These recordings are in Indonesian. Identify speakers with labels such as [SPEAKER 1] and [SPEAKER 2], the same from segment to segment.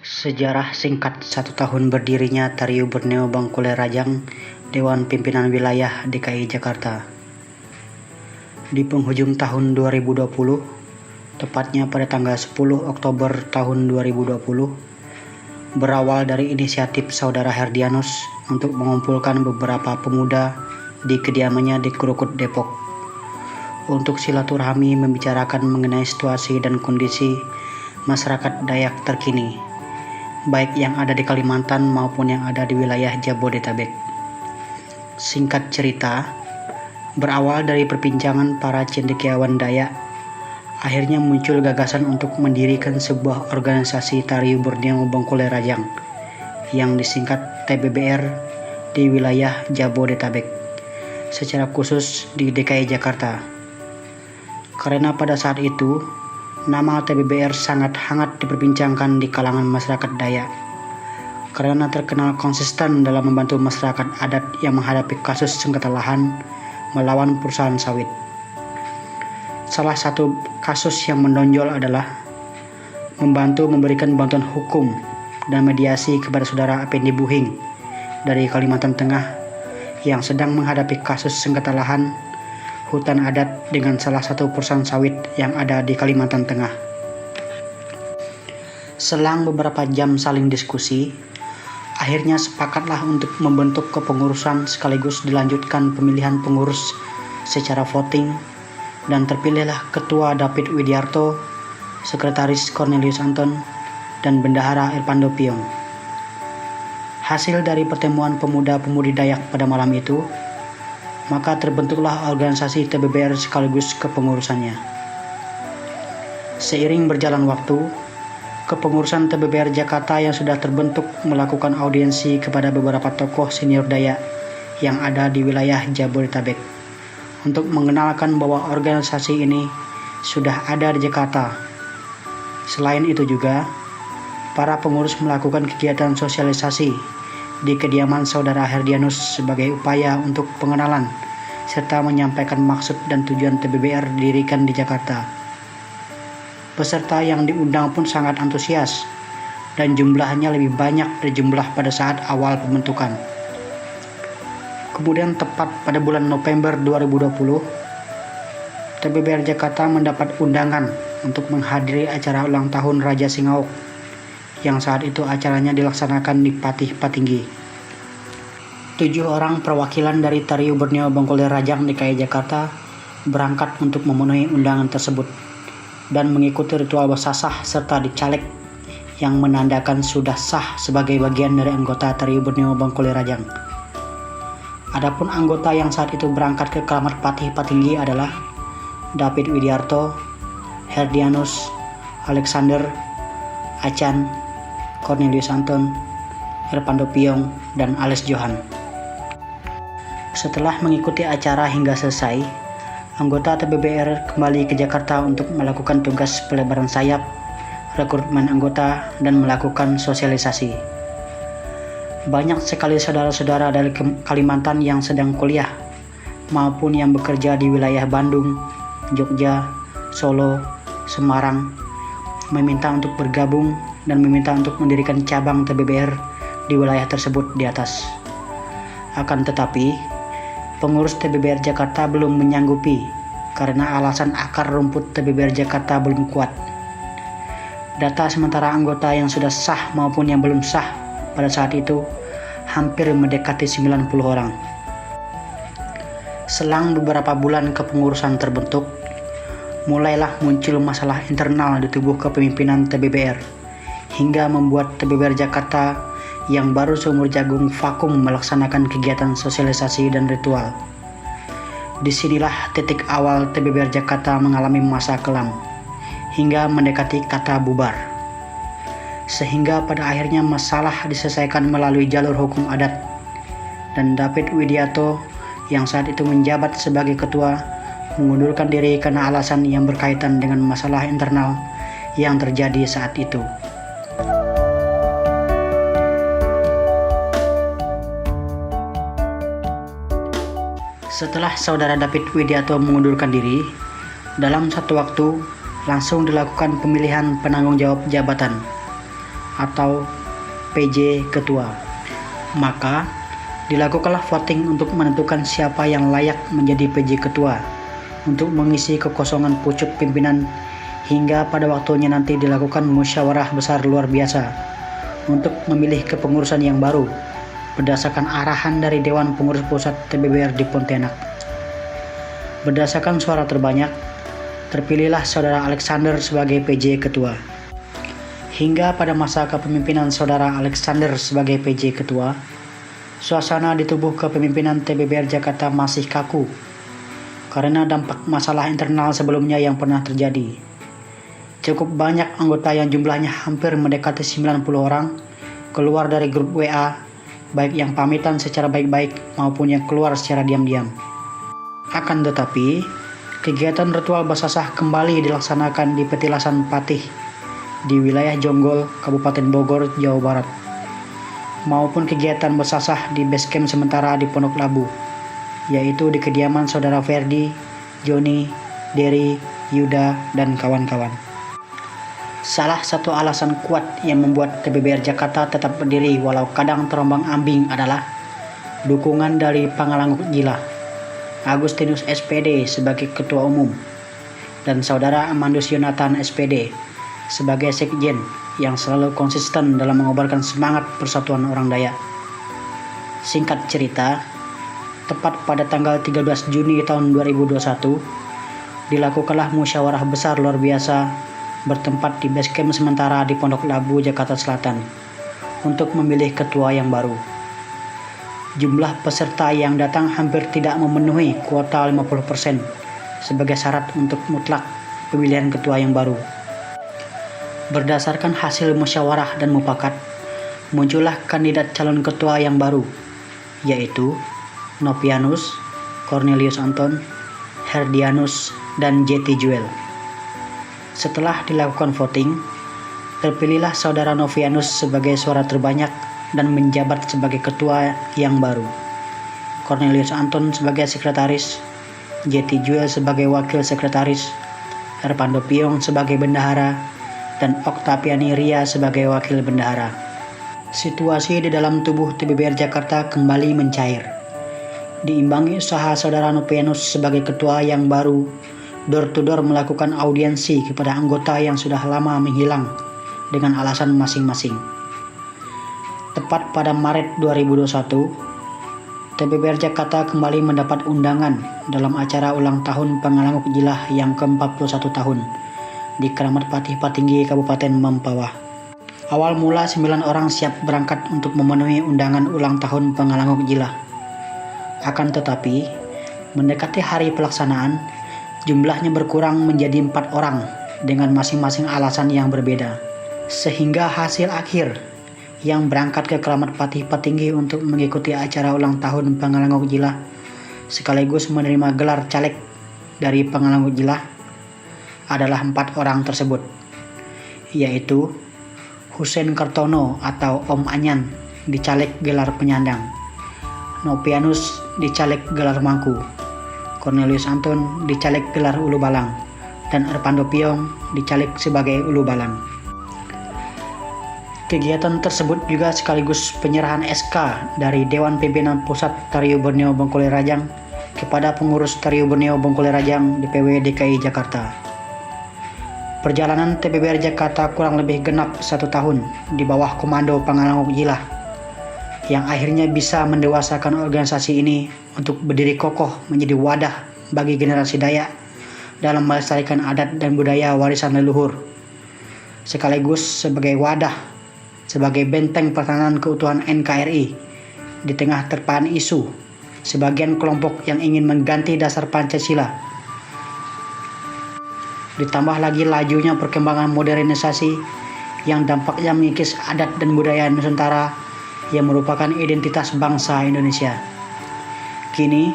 [SPEAKER 1] Sejarah singkat 1 tahun berdirinya Tariu Borneo Bangkule Rajang Dewan Pimpinan Wilayah DKI Jakarta. Di penghujung tahun 2020, tepatnya pada tanggal 10 Oktober tahun 2020, berawal dari inisiatif Saudara Herdianus untuk mengumpulkan beberapa pemuda di kediamannya di Krukut, Depok, untuk silaturahmi membicarakan mengenai situasi dan kondisi masyarakat Dayak terkini, baik yang ada di Kalimantan maupun yang ada di wilayah Jabodetabek. Singkat cerita, berawal dari perbincangan para cendekiawan Dayak, akhirnya muncul gagasan untuk mendirikan sebuah organisasi Tariu Borneo Bangkule Rajang yang disingkat TBBR di wilayah Jabodetabek, secara khusus di DKI Jakarta. Karena pada saat itu, nama TBBR sangat hangat diperbincangkan di kalangan masyarakat Dayak, karena terkenal konsisten dalam membantu masyarakat adat yang menghadapi kasus sengketa lahan melawan perusahaan sawit. Salah satu kasus yang menonjol adalah membantu memberikan bantuan hukum dan mediasi kepada saudara Apendi Buhing dari Kalimantan Tengah yang sedang menghadapi kasus sengketa lahan hutan adat dengan salah satu perusahaan sawit yang ada di Kalimantan Tengah. Selang beberapa jam saling diskusi, akhirnya sepakatlah untuk membentuk kepengurusan sekaligus dilanjutkan pemilihan pengurus secara voting, dan terpilihlah Ketua David Widiarto, Sekretaris Cornelius Anton, dan Bendahara Irpando Piong. Hasil dari pertemuan pemuda-pemudi Dayak pada malam itu, maka terbentuklah organisasi TBBR sekaligus kepengurusannya. Seiring berjalan waktu, kepengurusan TBBR Jakarta yang sudah terbentuk melakukan audiensi kepada beberapa tokoh senior Dayak yang ada di wilayah Jabodetabek untuk mengenalkan bahwa organisasi ini sudah ada di Jakarta. Selain itu juga, para pengurus melakukan kegiatan sosialisasi di kediaman Saudara Herdianus sebagai upaya untuk pengenalan serta menyampaikan maksud dan tujuan TBBR didirikan di Jakarta. Peserta yang diundang pun sangat antusias dan jumlahnya lebih banyak dari jumlah pada saat awal pembentukan. Kemudian tepat pada bulan November 2020, TBBR Jakarta mendapat undangan untuk menghadiri acara ulang tahun Raja Singauk yang saat itu acaranya dilaksanakan di Patih Patinggi. 7 orang perwakilan dari Tariu Borneo Bangkule Rajang DKI Jakarta berangkat untuk memenuhi undangan tersebut dan mengikuti ritual basasah serta dicalek yang menandakan sudah sah sebagai bagian dari anggota Tariu Borneo Bangkule Rajang. Adapun anggota yang saat itu berangkat ke Keramat Patih Patinggi adalah David Widiarto, Herdianus, Alexander, Acan, Cornelius Anton, Irpando Piong, dan Ales Johan. Setelah mengikuti acara hingga selesai, anggota TBBR kembali ke Jakarta untuk melakukan tugas pelebaran sayap, rekrutmen anggota, dan melakukan sosialisasi. Banyak sekali saudara-saudara dari Kalimantan yang sedang kuliah maupun yang bekerja di wilayah Bandung, Jogja, Solo, Semarang meminta untuk bergabung dan meminta untuk mendirikan cabang TBBR di wilayah tersebut di atas. Akan tetapi, pengurus TBBR Jakarta belum menyanggupi karena alasan akar rumput TBBR Jakarta belum kuat. Data sementara anggota yang sudah sah maupun yang belum sah pada saat itu hampir mendekati 90 orang. Selang beberapa bulan kepengurusan terbentuk, mulailah muncul masalah internal di tubuh kepemimpinan TBBR hingga membuat TBBR Jakarta yang baru seumur jagung vakum melaksanakan kegiatan sosialisasi dan ritual. Disinilah titik awal TBBR Jakarta mengalami masa kelam hingga mendekati kata bubar, sehingga pada akhirnya masalah diselesaikan melalui jalur hukum adat, dan David Widiarto yang saat itu menjabat sebagai ketua mengundurkan diri karena alasan yang berkaitan dengan masalah internal yang terjadi saat itu. Setelah Saudara David Widiarto mengundurkan diri, dalam satu waktu langsung dilakukan pemilihan penanggung jawab jabatan. atau PJ Ketua. Maka dilakukanlah voting untuk menentukan siapa yang layak menjadi PJ Ketua untuk mengisi kekosongan pucuk pimpinan, hingga pada waktunya nanti dilakukan musyawarah besar luar biasa untuk memilih kepengurusan yang baru berdasarkan arahan dari Dewan Pengurus Pusat TBBR di Pontianak. Berdasarkan suara terbanyak, terpilihlah Saudara Alexander sebagai PJ Ketua. Hingga pada masa kepemimpinan Saudara Alexander sebagai PJ Ketua, suasana di tubuh kepemimpinan TBBR Jakarta masih kaku karena dampak masalah internal sebelumnya yang pernah terjadi. Cukup banyak anggota yang jumlahnya hampir mendekati 90 orang keluar dari grup WA, baik yang pamitan secara baik-baik maupun yang keluar secara diam-diam. Akan tetapi, kegiatan ritual basasah kembali dilaksanakan di Petilasan Patih di wilayah Jonggol, Kabupaten Bogor, Jawa Barat, maupun kegiatan basasah di base camp sementara di Pondok Labu, yaitu di kediaman Saudara Ferdi, Joni, Dery, Yuda, dan kawan-kawan. Salah satu alasan kuat yang membuat TBBR Jakarta tetap berdiri walau kadang terombang-ambing adalah dukungan dari Pangalangguk Jila, Agustinus SPD sebagai Ketua Umum, dan Saudara Amandus Yonatan SPD sebagai Sekjen yang selalu konsisten dalam mengobarkan semangat persatuan orang Dayak. Singkat cerita, tepat pada tanggal 13 Juni tahun 2021, dilakukanlah musyawarah besar luar biasa bertempat di base camp sementara di Pondok Labu, Jakarta Selatan untuk memilih ketua yang baru. Jumlah peserta yang datang hampir tidak memenuhi kuota 50% sebagai syarat untuk mutlak pemilihan ketua yang baru. Berdasarkan hasil musyawarah dan mufakat, muncullah kandidat calon ketua yang baru, yaitu Novianus, Cornelius Anton, Herdianus, dan Jeti Juel. Setelah dilakukan voting, terpilihlah Saudara Novianus sebagai suara terbanyak dan menjabat sebagai ketua yang baru. Cornelius Anton sebagai sekretaris, Jeti Juel sebagai wakil sekretaris, Erpando Piong sebagai bendahara, dan Oktaviani Ria sebagai wakil bendahara. Situasi di dalam tubuh TBBR Jakarta kembali mencair. Diimbangi usaha Saudara Novianus sebagai ketua yang baru, door-to-door melakukan audiensi kepada anggota yang sudah lama menghilang dengan alasan masing-masing. Tepat pada Maret 2021, TBBR Jakarta kembali mendapat undangan dalam acara ulang tahun Pangalangguk Jilah yang ke-41 tahun di Keramat Patih Patinggi, Kabupaten Mempawah. Awal mula 9 orang siap berangkat untuk memenuhi undangan ulang tahun Pangalangguk Jilah. Akan tetapi, mendekati hari pelaksanaan, jumlahnya berkurang menjadi 4 orang dengan masing-masing alasan yang berbeda. Sehingga hasil akhir yang berangkat ke Keramat Patih Patinggi untuk mengikuti acara ulang tahun Pangalangguk Jilah sekaligus menerima gelar caleg dari Pangalangguk Jilah adalah 4 orang tersebut, yaitu Husein Kartono atau Om Anyan dicaleg gelar penyandang, Novianus dicaleg gelar mangku, Cornelius Anton dicaleg gelar ulu balang, dan Erpando Piong dicaleg sebagai ulu balang. Kegiatan tersebut juga sekaligus penyerahan SK dari Dewan Pimpinan Pusat Tariu Borneo Bengkulu Rajang kepada pengurus Tariu Borneo Bengkulu Rajang DPW DKI Jakarta. Perjalanan TBBR Jakarta kurang lebih genap 1 tahun di bawah komando Pangalangguk Jilah, yang akhirnya bisa mendewasakan organisasi ini untuk berdiri kokoh menjadi wadah bagi generasi Dayak dalam melestarikan adat dan budaya warisan leluhur, sekaligus sebagai wadah, sebagai benteng pertahanan keutuhan NKRI di tengah terpaan isu sebagian kelompok yang ingin mengganti dasar Pancasila. Ditambah lagi lajunya perkembangan modernisasi yang dampaknya mengikis adat dan budaya Nusantara yang merupakan identitas bangsa Indonesia. Kini,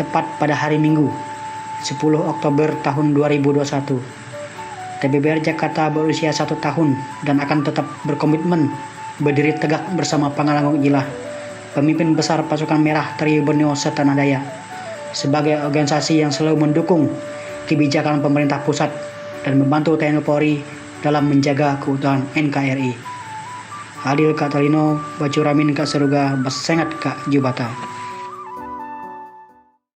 [SPEAKER 1] tepat pada hari Minggu, 10 Oktober tahun 2021, TBBR Jakarta berusia 1 tahun dan akan tetap berkomitmen berdiri tegak bersama Pangalangguk Jilah, pemimpin besar pasukan merah Tariu Borneo Setanah Dayak, sebagai organisasi yang selalu mendukung kebijakan pemerintah pusat dan membantu TNI Polri dalam menjaga keutuhan NKRI. Adil Kak Talino, bacuramin Kak Seruga, basengat Kak Jubata.